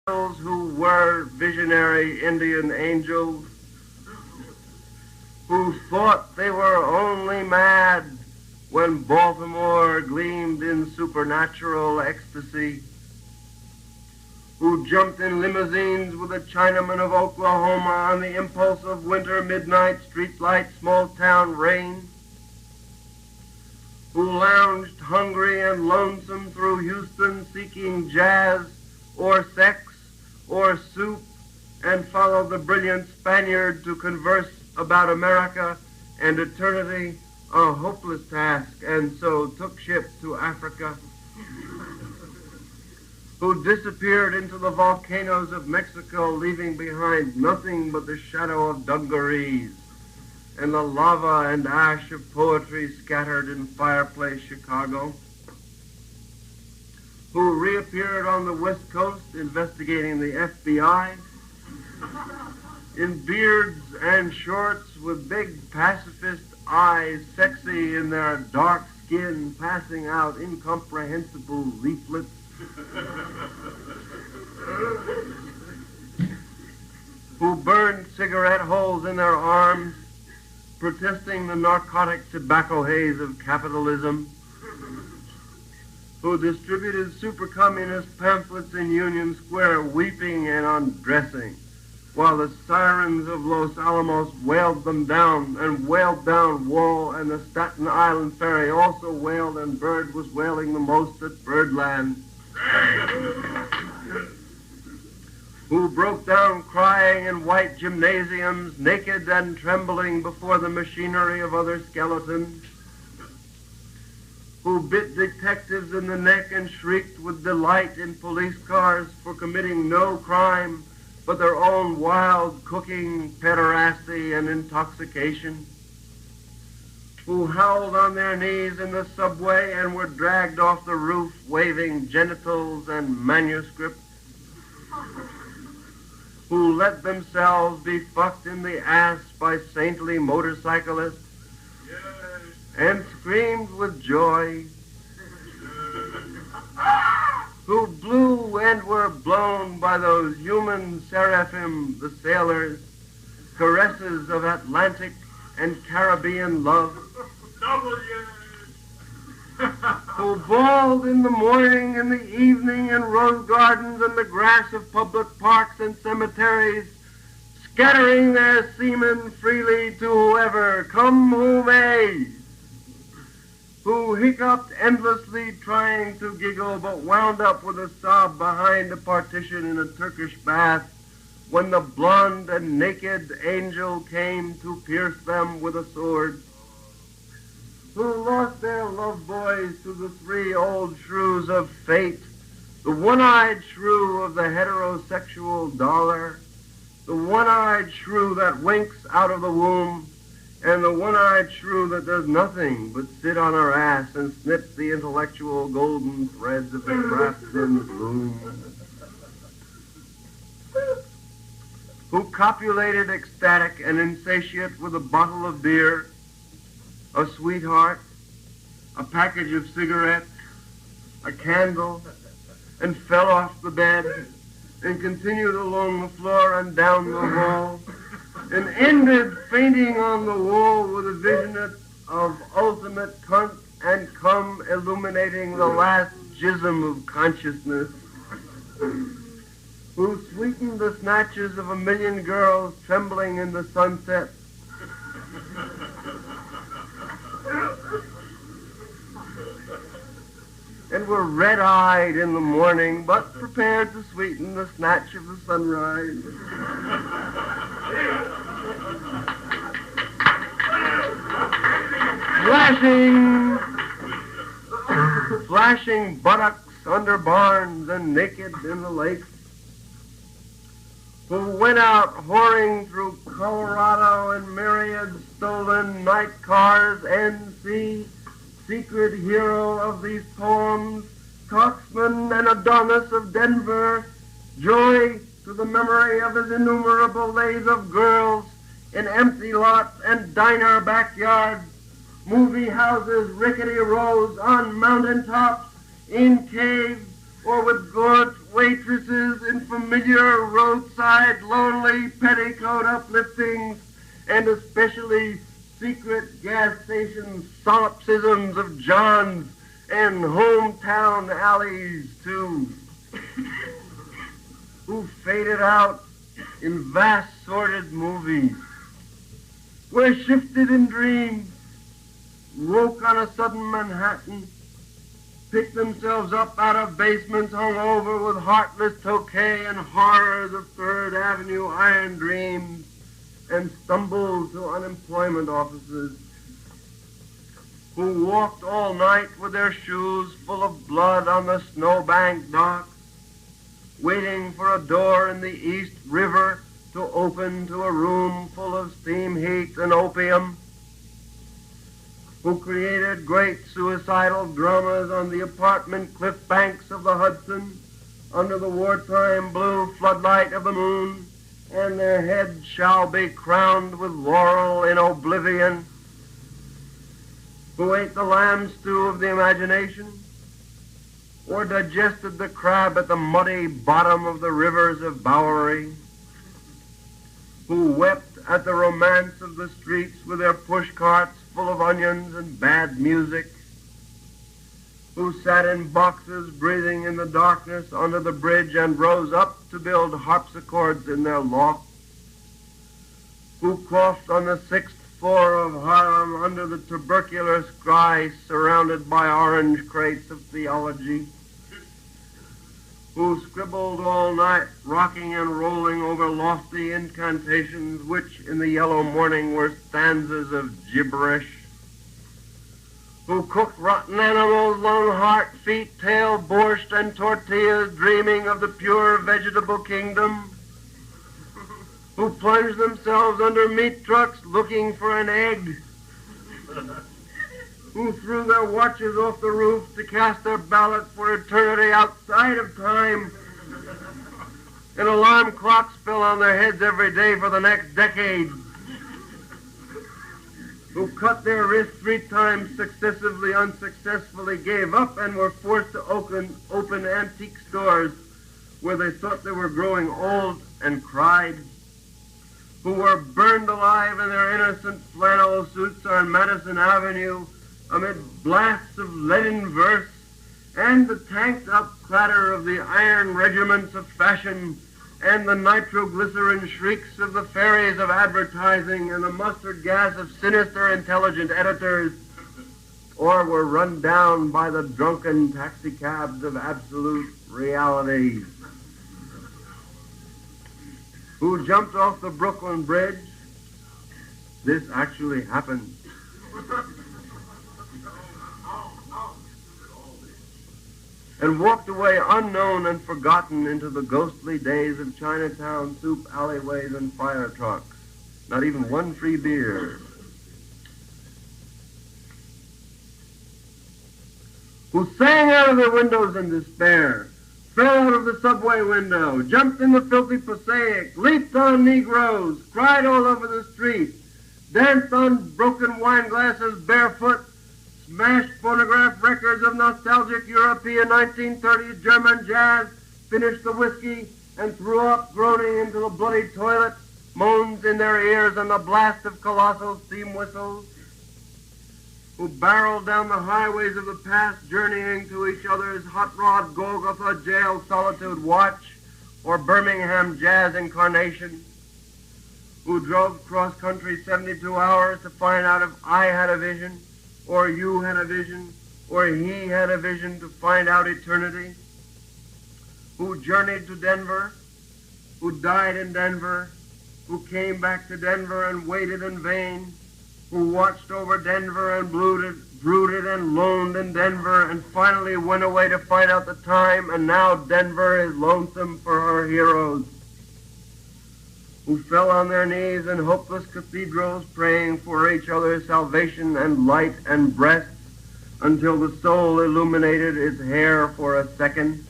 who were visionary Indian angels, who thought they were only mad when Baltimore gleamed in supernatural ecstasy, who jumped in limousines with a Chinaman of Oklahoma on the impulse of winter midnight streetlight small-town rain, who lounged hungry and lonesome through Houston seeking jazz or sex or soup and followed the brilliant Spaniard to converse about America and eternity, a hopeless task, and so took ship to Africa, who disappeared into the volcanoes of Mexico, leaving behind nothing but the shadow of dungarees and the lava and ash of poetry scattered in fireplace Chicago, who reappeared on the West Coast investigating the FBI in beards and shorts with big pacifist eyes, sexy in their dark skin, passing out incomprehensible leaflets, who burned cigarette holes in their arms, protesting the narcotic tobacco haze of capitalism, who distributed super-communist pamphlets in Union Square, weeping and undressing, while the sirens of Los Alamos wailed them down and wailed down Wall, and the Staten Island ferry also wailed, and Bird was wailing the most at Birdland, who broke down crying in white gymnasiums, naked and trembling before the machinery of other skeletons, who bit detectives in the neck and shrieked with delight in police cars for committing no crime but their own wild cooking, pederasty, and intoxication, who howled on their knees in the subway and were dragged off the roof waving genitals and manuscripts, who let themselves be fucked in the ass by saintly motorcyclists, and screamed with joy, who blew and were blown by those human seraphim, the sailors, caresses of Atlantic and Caribbean love, who bawled in the morning, in the evening, in rose gardens and the grass of public parks and cemeteries, scattering their semen freely to whoever, come who may, who hiccuped endlessly trying to giggle but wound up with a sob behind a partition in a Turkish bath when the blonde and naked angel came to pierce them with a sword, who lost their love boys to the three old shrews of fate, the one-eyed shrew of the heterosexual dollar, the one-eyed shrew that winks out of the womb, and the one-eyed shrew that does nothing but sit on her ass and snips the intellectual golden threads of the craftsman's loom, who copulated ecstatic and insatiate with a bottle of beer, a sweetheart, a package of cigarettes, a candle, and fell off the bed and continued along the floor and down the hall, and ended fainting on the wall with a vision of ultimate cunt and cum illuminating the last jism of consciousness, who sweetened the snatches of a million girls trembling in the sunset, and were red-eyed in the morning, but prepared to sweeten the snatch of the sunrise. Flashing buttocks under barns and naked in the lakes, who went out whoring through Colorado in myriad stolen night cars, N.C., secret hero of these poems, Coxman and Adonis of Denver, joy to the memory of his innumerable lays of girls in empty lots and diner backyards, movie houses, rickety rows on mountain tops, in caves, or with gaunt waitresses in familiar roadside lonely petticoat upliftings, and especially secret gas station solipsisms of Johns and hometown alleys too, who faded out in vast sordid movies, were shifted in dreams, woke on a sudden Manhattan, picked themselves up out of basements hung over with heartless Tokay and horrors of Third Avenue iron dreams, and stumbled to unemployment offices, who walked all night with their shoes full of blood on the snowbank docks, waiting for a door in the East River to open to a room full of steam heat and opium, who created great suicidal dramas on the apartment cliff banks of the Hudson under the wartime blue floodlight of the moon, and their heads shall be crowned with laurel in oblivion, who ate the lamb stew of the imagination, or digested the crab at the muddy bottom of the rivers of Bowery, who wept at the romance of the streets with their push carts full of onions and bad music, who sat in boxes breathing in the darkness under the bridge and rose up to build harpsichords in their loft, who coughed on the 6th floor of Harlem under the tubercular sky surrounded by orange crates of theology, who scribbled all night rocking and rolling over lofty incantations which in the yellow morning were stanzas of gibberish, who cooked rotten animals, lung, heart, feet, tail, borscht, and tortillas, dreaming of the pure vegetable kingdom, who plunged themselves under meat trucks looking for an egg, who threw their watches off the roof to cast their ballots for eternity outside of time, and alarm clocks fell on their heads every day for the next decade, who cut their wrists 3 times successively, unsuccessfully, gave up, and were forced to open antique stores where they thought they were growing old and cried, who were burned alive in their innocent flannel suits on Madison Avenue amid blasts of leaden verse and the tanked-up clatter of the iron regiments of fashion and the nitroglycerin shrieks of the fairies of advertising and the mustard gas of sinister intelligent editors, or were run down by the drunken taxicabs of absolute reality, who jumped off the Brooklyn Bridge. This actually happened. And walked away unknown and forgotten into the ghostly days of Chinatown soup alleyways and fire trucks. Not even one free beer. Who sang out of their windows in despair, fell out of the subway window, jumped in the filthy Passaic, leaped on Negroes, cried all over the street, danced on broken wine glasses barefoot, smashed phonograph records of nostalgic European 1930s German jazz, finished the whiskey, and threw up groaning into the bloody toilet, moans in their ears and the blast of colossal steam whistles, who barreled down the highways of the past, journeying to each other's hot rod Golgotha jail solitude watch or Birmingham jazz incarnation, who drove cross-country 72 hours to find out if I had a vision, or you had a vision, or he had a vision to find out eternity, who journeyed to Denver, who died in Denver, who came back to Denver and waited in vain, who watched over Denver and brooded and loaned in Denver, and finally went away to find out the time, and now Denver is lonesome for her heroes, who fell on their knees in hopeless cathedrals praying for each other's salvation and light and breasts until the soul illuminated its hair for a second,